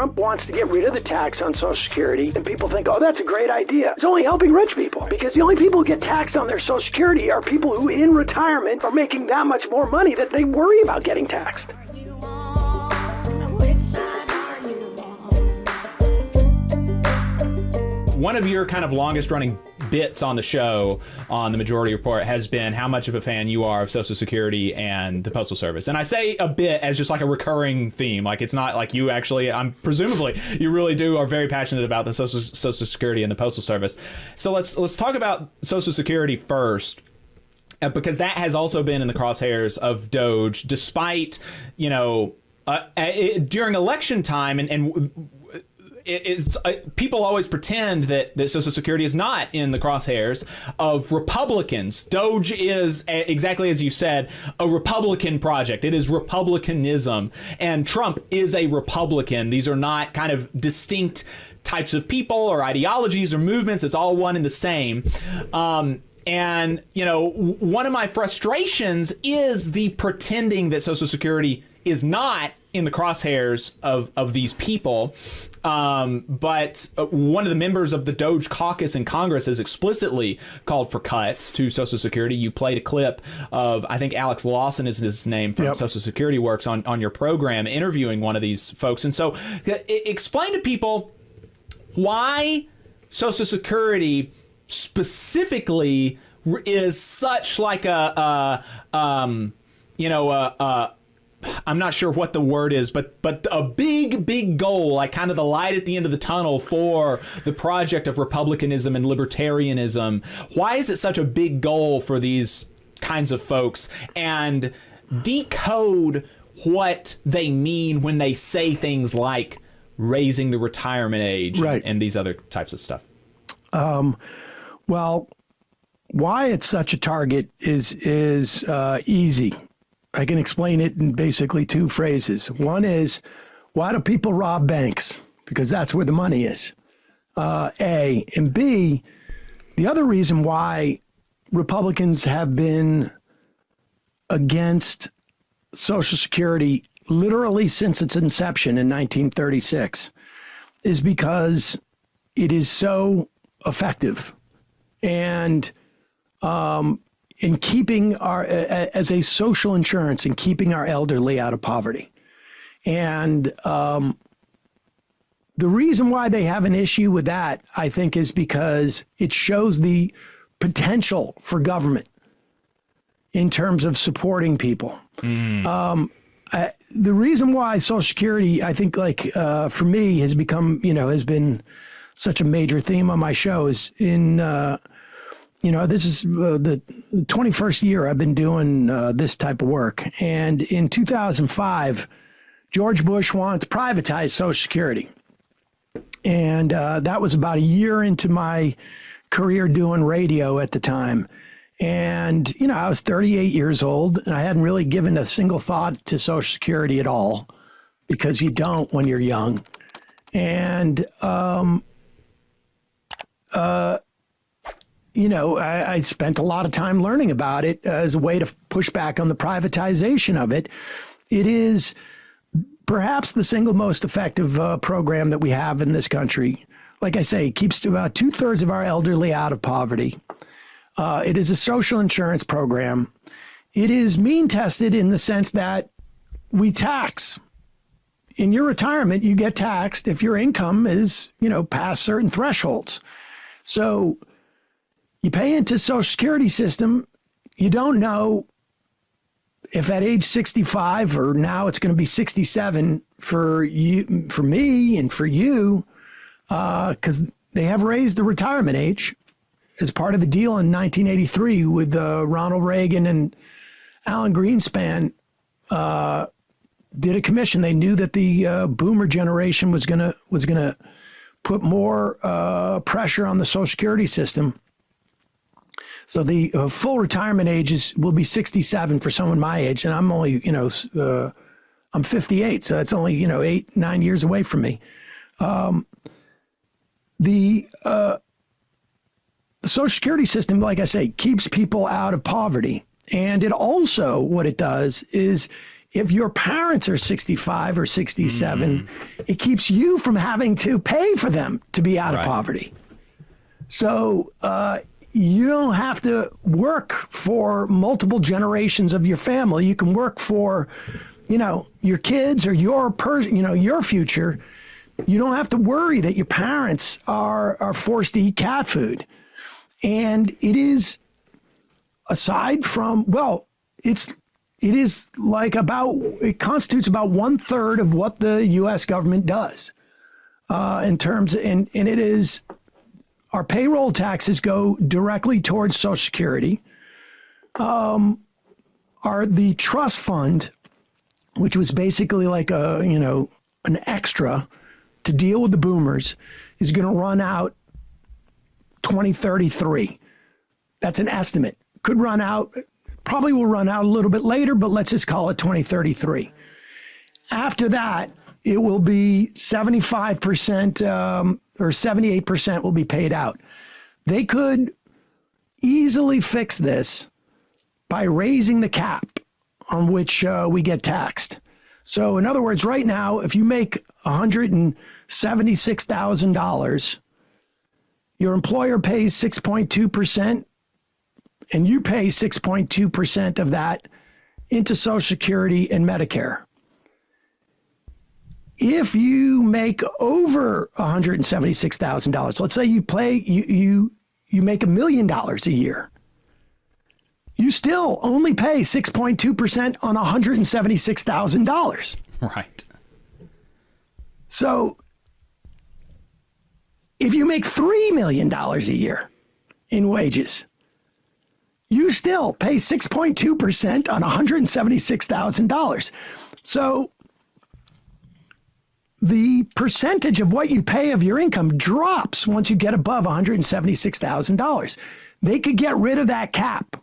Trump wants to get rid of the tax on Social Security, and people think, oh, that's a great idea. It's only helping rich people, because the only people who get taxed on their Social Security are people who in retirement are making that much more money that they worry about getting taxed. One of your kind of longest running bits on the show on the Majority Report has been how much of a fan you are of Social Security and the Postal Service. And I say a bit as just like a recurring theme. Like, it's not like you actually, presumably you really are very passionate about the Social Security and the Postal Service. So let's talk about Social Security first, because that has also been in the crosshairs of DOGE, despite, during election time and people always pretend that Social Security is not in the crosshairs of Republicans. DOGE is, exactly as you said, a Republican project. It is Republicanism. And Trump is a Republican. These are not kind of distinct types of people or ideologies or movements. It's all one and the same. And, one of my frustrations is the pretending that Social Security is not in the crosshairs of these people. But one of the members of the DOGE caucus in Congress has explicitly called for cuts to Social Security. You played a clip of, I think Alex Lawson is his name, from Social Security Works on your program, interviewing one of these folks. And so explain to people why Social Security specifically is such like I'm not sure what the word is, but a big goal, like kind of the light at the end of the tunnel for the project of republicanism and libertarianism. Why is it such a big goal for these kinds of folks? And decode what they mean when they say things like raising the retirement age, right, and these other types of stuff. Well, why it's such a target is easy. I can explain it in basically two phrases. One is, why do people rob banks? Because that's where the money is, A. And B, the other reason why Republicans have been against Social Security literally since its inception in 1936 is because it is so effective. And in keeping as a social insurance and keeping our elderly out of poverty. And the reason why they have an issue with that, I think, is because it shows the potential for government in terms of supporting people. The reason why Social Security, I think, for me, has become, has been such a major theme on my show is this is the 21st year I've been doing this type of work. And in 2005, George Bush wanted to privatize Social Security. And that was about a year into my career doing radio at the time. And, I was 38 years old, and I hadn't really given a single thought to Social Security at all, because you don't when you're young. And, I spent a lot of time learning about it as a way to push back on the privatization of it. It is perhaps the single most effective program that we have in this country. Like I say, it keeps about 2/3 of our elderly out of poverty. It is a social insurance program. It is mean tested in the sense that we tax. In your retirement, you get taxed if your income is, past certain thresholds. So you pay into Social Security system. You don't know if at age 65 or now it's going to be 67 for you, for me, and for you, because they have raised the retirement age as part of the deal in 1983 with Ronald Reagan and Alan Greenspan did a commission. They knew that the boomer generation was gonna put more pressure on the Social Security system. So the full retirement age will be 67 for someone my age, and I'm only, I'm 58, so that's only 8-9 years away from me. The Social Security system, like I say, keeps people out of poverty, and it also, what it does is if your parents are 65 or 67, it keeps you from having to pay for them to be out of poverty. So you don't have to work for multiple generations of your family. You can work for, your kids or your future. You don't have to worry that your parents are forced to eat cat food. And it is, aside from, it constitutes about 1/3 of what the U.S. government does in terms, and it is, our payroll taxes go directly towards Social Security. The trust fund, which was basically like an extra to deal with the boomers, is going to run out 2033. That's an estimate. Could run out, probably will run out a little bit later, but let's just call it 2033. After that, it will be 75% or 78% will be paid out. They could easily fix this by raising the cap on which we get taxed. So in other words, right now, if you make $176,000, your employer pays 6.2%, and you pay 6.2% of that into Social Security and Medicare. If you make over $176,000, let's say you make $1 million a year, you still only pay 6.2% on $176,000. Right. So if you make $3 million a year in wages, you still pay 6.2% on $176,000. So the percentage of what you pay of your income drops once you get above $176,000. They could get rid of that cap.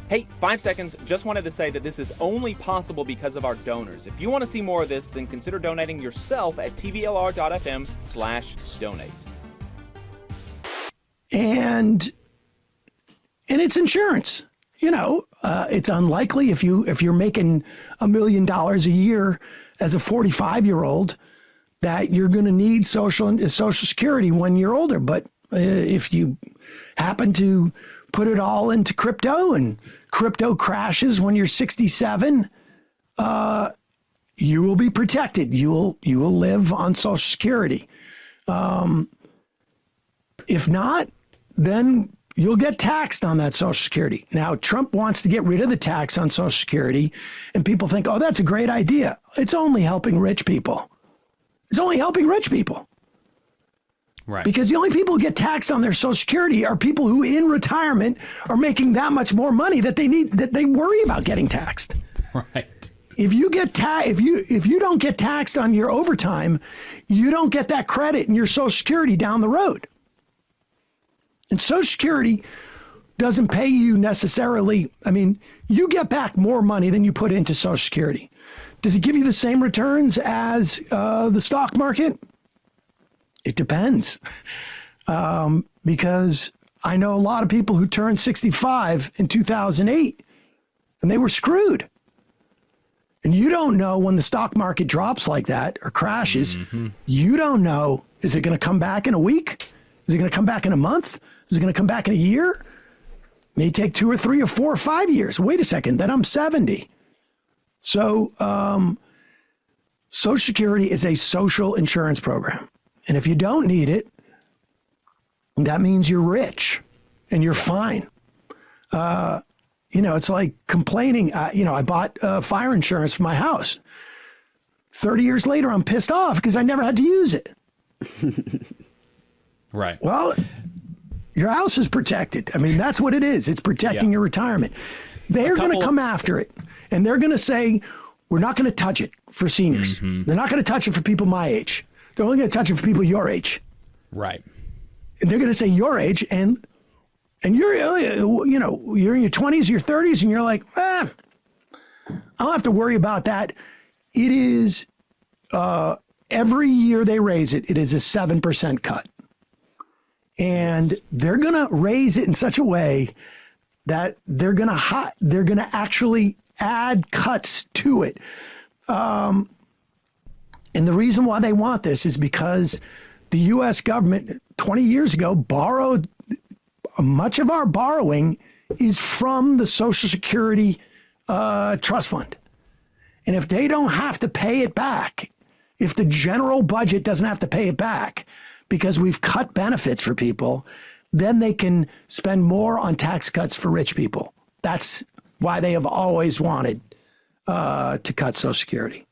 Hey, 5 seconds. Just wanted to say that this is only possible because of our donors. If you want to see more of this, then consider donating yourself at tvlr.fm/donate. And it's insurance. It's unlikely if you're making $1 million a year as a 45-year-old that you're going to need Social Security when you're older. But if you happen to put it all into crypto and crypto crashes when you're 67, you will be protected. You will live on Social Security. If not, then you'll get taxed on that Social Security. Now, Trump wants to get rid of the tax on Social Security, and people think, oh, that's a great idea. It's only helping rich people. It's only helping rich people. Right. Because the only people who get taxed on their Social Security are people who in retirement are making that much more money that they worry about getting taxed. Right. If you don't get taxed on your overtime, you don't get that credit in your Social Security down the road. And Social Security doesn't pay you necessarily. I mean, you get back more money than you put into Social Security. Does it give you the same returns as the stock market? It depends. Because I know a lot of people who turned 65 in 2008 and they were screwed. And you don't know when the stock market drops like that or crashes. Mm-hmm. You don't know, is it going to come back in a week? Is it going to come back in a month? Is it going to come back in a year? May take 2 or 3 or 4 or 5 years. Wait a second, then I'm 70. So Social Security is a social insurance program. And if you don't need it, that means you're rich and you're fine. It's like complaining. I bought fire insurance for my house. 30 years later, I'm pissed off because I never had to use it. Right. Well, your house is protected. I mean, that's what it is. It's protecting your retirement. They're going to come after it, and they're going to say, we're not going to touch it for seniors. Mm-hmm. They're not going to touch it for people my age. They're only going to touch it for people your age. Right. And they're going to say your age, and you're, you're in your 20s, your 30s, and you're like, I don't have to worry about that. It is, every year they raise it, it is a 7% cut. And they're going to raise it in such a way that they're going to actually add cuts to it. And the reason why they want this is because the U.S. government 20 years ago borrowed much of our borrowing is from the Social Security trust fund. And if they don't have to pay it back, if the general budget doesn't have to pay it back because we've cut benefits for people, then they can spend more on tax cuts for rich people. That's why they have always wanted to cut Social Security.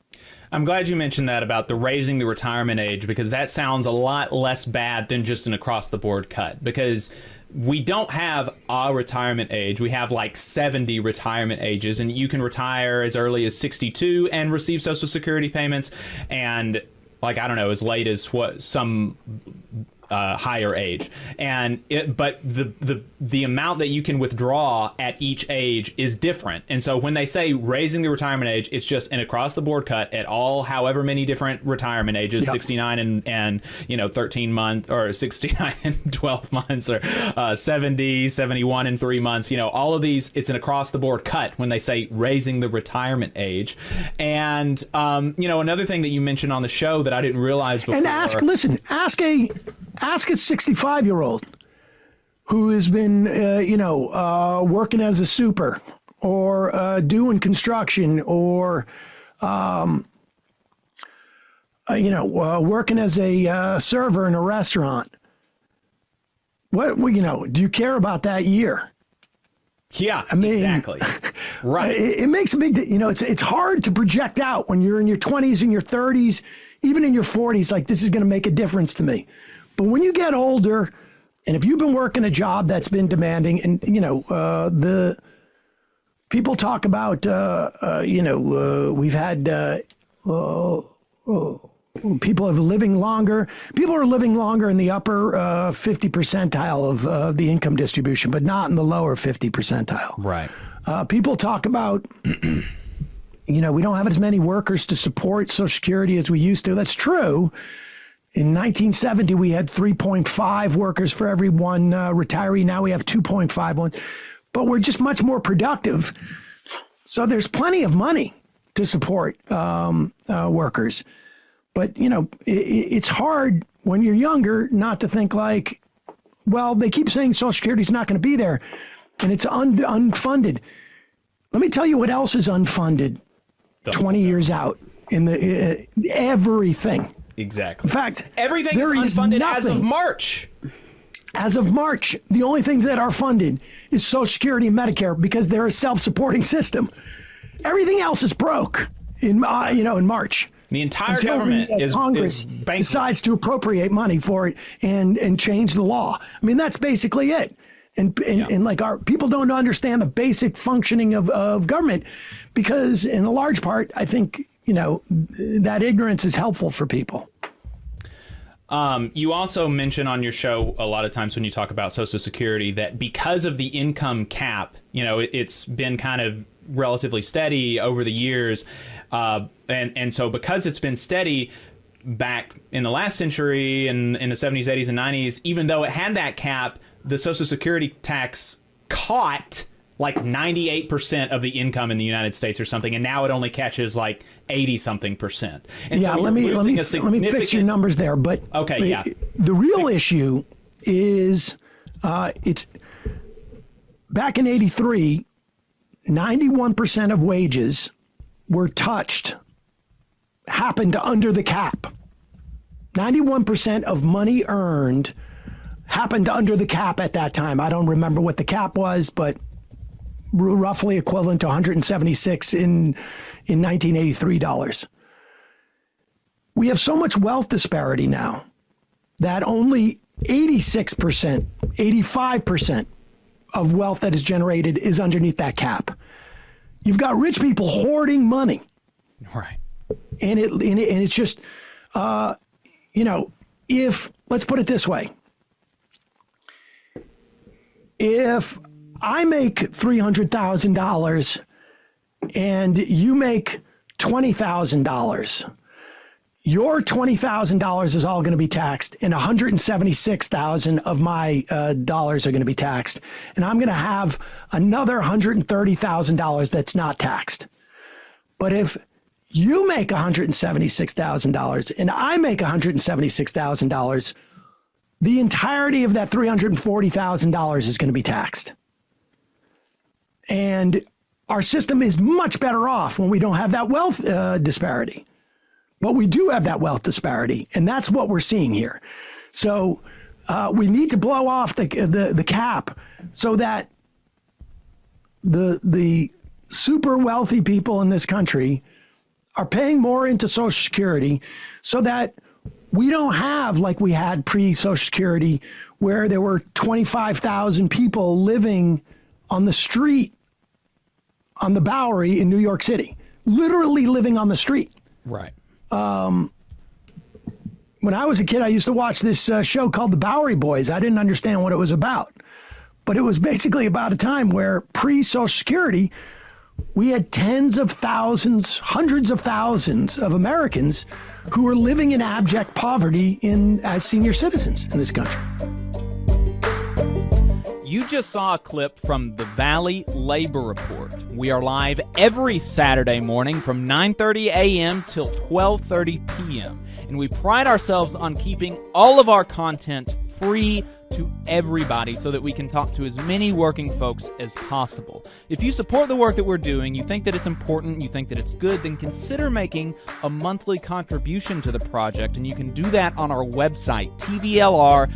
I'm glad you mentioned that about the raising the retirement age, because that sounds a lot less bad than just an across-the-board cut, because we don't have a retirement age. We have like 70 retirement ages, and you can retire as early as 62 and receive Social Security payments, and like, I don't know, as late as what some higher age. And but the amount that you can withdraw at each age is different. And so when they say raising the retirement age, it's just an across the board cut at all, however many different retirement ages, 69 and 13 months, or 69 and 12 months, or 70, 71 and 3 months, all of these, it's an across the board cut when they say raising the retirement age. And another thing that you mentioned on the show that I didn't realize before. And ask a 65-year-old who has been, working as a super or doing construction or, working as a server in a restaurant. Do you care about that year? Yeah, I mean, exactly. Right. It makes a big, it's hard to project out when you're in your 20s and your 30s, even in your 40s, like this is going to make a difference to me. But when you get older, and if you've been working a job that's been demanding, and the people talk about, we've had people are living longer. People are living longer in the upper 50 percentile of the income distribution, but not in the lower 50 percentile. Right. People talk about, we don't have as many workers to support Social Security as we used to. That's true. In 1970, we had 3.5 workers for every one retiree. Now we have 2.51, but we're just much more productive. So there's plenty of money to support workers. But, it's hard when you're younger not to think like, well, they keep saying Social Security is not going to be there, and it's unfunded. Let me tell you what else is unfunded 20 years out in the everything. Exactly. In fact, everything is unfunded as of March. As of March, the only things that are funded is Social Security and Medicare because they're a self-supporting system. Everything else is broke in March. The entire government Congress decides to appropriate money for it and change the law. I mean, that's basically it. And like our people don't understand the basic functioning of government because in a large part, I think, that ignorance is helpful for people. You also mention on your show a lot of times when you talk about Social Security that because of the income cap, it's been kind of relatively steady over the years. And so because it's been steady back in the last century and in the 70s, 80s, and 90s, even though it had that cap, the Social Security tax caught like 98% of the income in the United States or something, and now it only catches like 80-something percent. And yeah, so let me fix your numbers there. But okay, yeah, the real issue is it's back in '83, 91% of wages were happened under the cap. 91% of money earned happened under the cap at that time. I don't remember what the cap was, but roughly equivalent to 176 in 1983 dollars. We have so much wealth disparity now that only 86%, 85% of wealth that is generated is underneath that cap. You've got rich people hoarding money. Right. And it's just, if, let's put it this way. If I make $300,000 and you make $20,000, your $20,000 is all going to be taxed, and $176,000 of my dollars are going to be taxed, and I'm going to have another $130,000 that's not taxed. But if you make $176,000 and I make $176,000, the entirety of that $340,000 is going to be taxed. And our system is much better off when we don't have that wealth disparity. But we do have that wealth disparity, and that's what we're seeing here. So we need to blow off the cap so that the super wealthy people in this country are paying more into Social Security, so that we don't have, like we had pre-Social Security, where there were 25,000 people living on the street on the Bowery in New York City, literally living on the street. Right. When I was a kid, I used to watch this show called The Bowery Boys. I didn't understand what it was about, but it was basically about a time where pre-Social Security, we had tens of thousands, hundreds of thousands of Americans who were living in abject poverty as senior citizens in this country. You just saw a clip from the Valley Labor Report. We are live every Saturday morning from 9:30 a.m. till 12:30 p.m. And we pride ourselves on keeping all of our content free to everybody so that we can talk to as many working folks as possible. If you support the work that we're doing, you think that it's important, you think that it's good, then consider making a monthly contribution to the project, and you can do that on our website, tvlr.fm.